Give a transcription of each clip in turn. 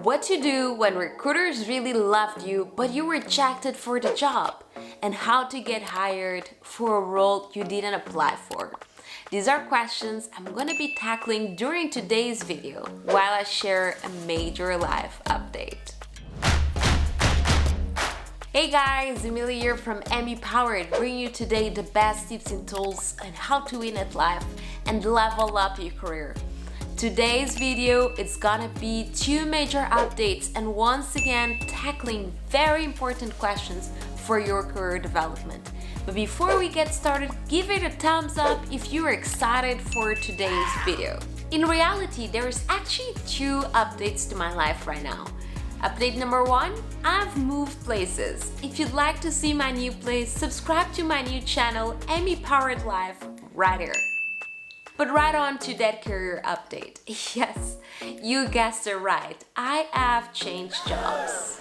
What to do when recruiters really loved you but you were rejected for the job, and how to get hired for a role you didn't apply for. These are questions I'm gonna be tackling during today's video while I share a major life update. Hey guys, Emilia here from Emmy Powered, bringing you today the best tips and tools on how to win at life and level up your career. Today's video is gonna be two major updates and once again tackling very important questions for your career development. But before we get started, give it a thumbs up if you're excited for today's video. In reality, there is actually two updates to my life right now. Update number one, I've moved places. If you'd like to see my new place, subscribe to my new channel, Emmy Powered Life, right here. But right on to that career update. Yes, you guessed it right. I have changed jobs.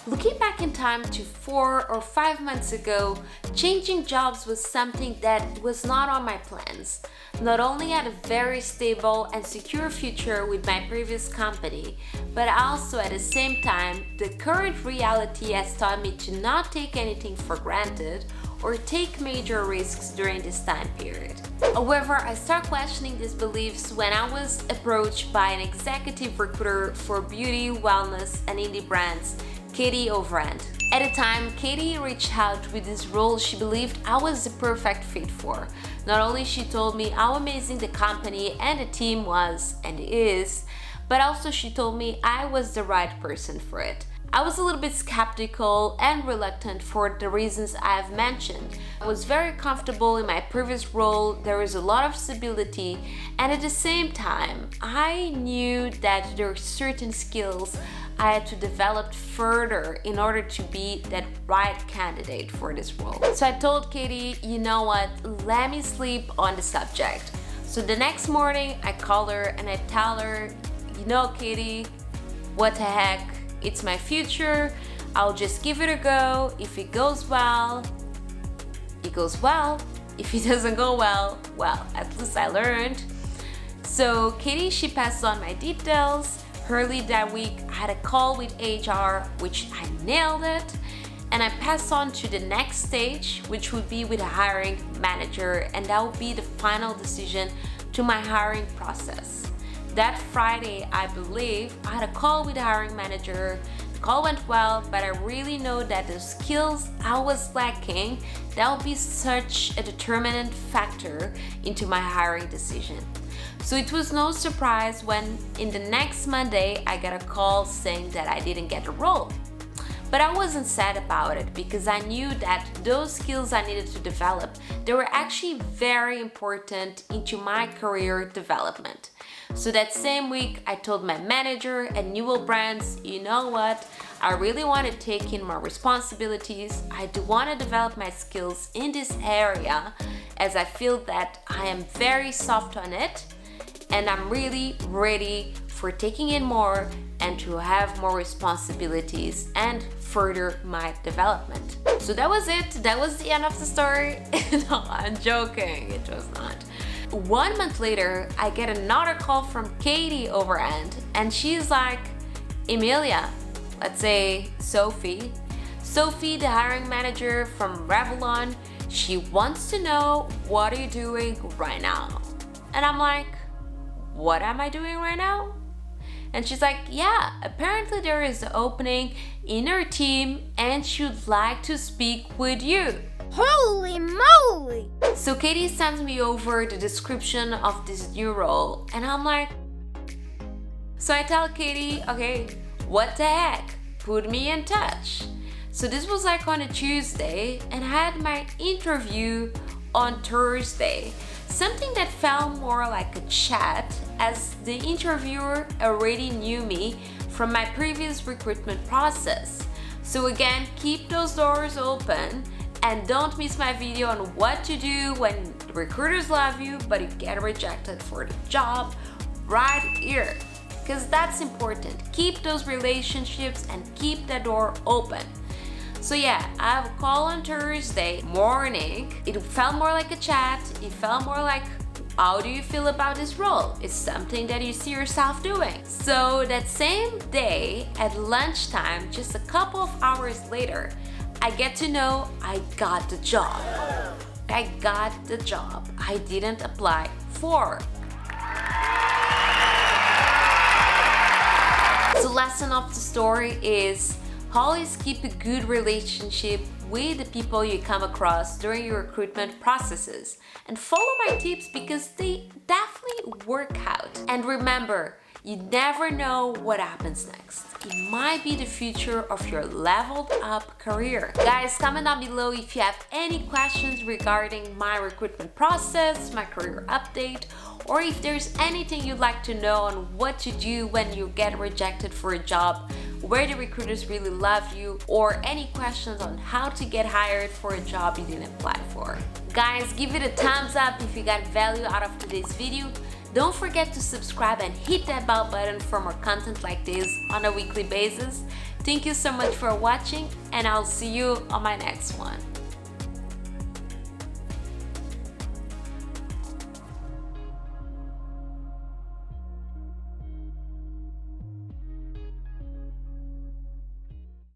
Looking back in time to 4 or 5 months ago, changing jobs was something that was not on my plans. Not only had a very stable and secure future with my previous company, but also at the same time, the current reality has taught me to not take anything for granted or take major risks during this time period. However, I started questioning these beliefs when I was approached by an executive recruiter for beauty, wellness, and indie brands, Katie Overend. At the time, Katie reached out with this role she believed I was the perfect fit for. Not only she told me how amazing the company and the team was and is, but also she told me I was the right person for it. I was a little bit skeptical and reluctant for the reasons I have mentioned. I was very comfortable in my previous role, there was a lot of stability, and at the same time, I knew that there were certain skills I had to develop further in order to be that right candidate for this role. So I told Katie, you know what, let me sleep on the subject. So the next morning, I call her and I tell her, you know, Katie, what the heck? It's my future, I'll just give it a go. If it goes well, it goes well. If it doesn't go well, at least I learned. So Katie, she passed on my details. Early that week, I had a call with HR, which I nailed it. And I passed on to the next stage, which would be with a hiring manager. And that would be the final decision to my hiring process. That Friday, I believe, I had a call with the hiring manager. The call went well, but I really know that the skills I was lacking, that would be such a determinant factor into my hiring decision. So it was no surprise when in the next Monday, I got a call saying that I didn't get a role. But I wasn't sad about it because I knew that those skills I needed to develop, they were actually very important into my career development. So that same week, I told my manager at Newell Brands, you know what, I really want to take in more responsibilities. I do want to develop my skills in this area as I feel that I am very soft on it and I'm really ready for taking in more and to have more responsibilities and further my development. So that was it. That was the end of the story. No, I'm joking. It was not. 1 month later, I get another call from Katie Overend, and she's like, Emilia, let's say Sophie, the hiring manager from Revlon, she wants to know what are you doing right now? And I'm like, what am I doing right now? And she's like, yeah, apparently there is an opening in her team and she'd like to speak with you. Holy moly! So Katie sends me over the description of this new role and I'm like, so I tell Katie, okay, what the heck? Put me in touch. So this was like on a Tuesday and I had my interview on Thursday. Something that felt more like a chat as the interviewer already knew me from my previous recruitment process. So again, keep those doors open and don't miss my video on what to do when recruiters love you but you get rejected for the job right here, because that's important. Keep those relationships and keep the door open. So yeah, I have a call on Thursday morning. It felt more like a chat. It felt more like How do you feel about this role? Is something that you see yourself doing? So that same day at lunchtime, just a couple of hours later, I get to know I got the job. I got the job I didn't apply for. The lesson of the story is always keep a good relationship with the people you come across during your recruitment processes and follow my tips because they definitely work out. And remember, you never know what happens next. It might be the future of your leveled up career. Guys, comment down below if you have any questions regarding my recruitment process, my career update, or if there's anything you'd like to know on what to do when you get rejected for a job, where the recruiters really love you, or any questions on how to get hired for a job you didn't apply for. Guys, give it a thumbs up if you got value out of today's video. Don't forget to subscribe and hit that bell button for more content like this on a weekly basis. Thank you so much for watching, and I'll see you on my next one.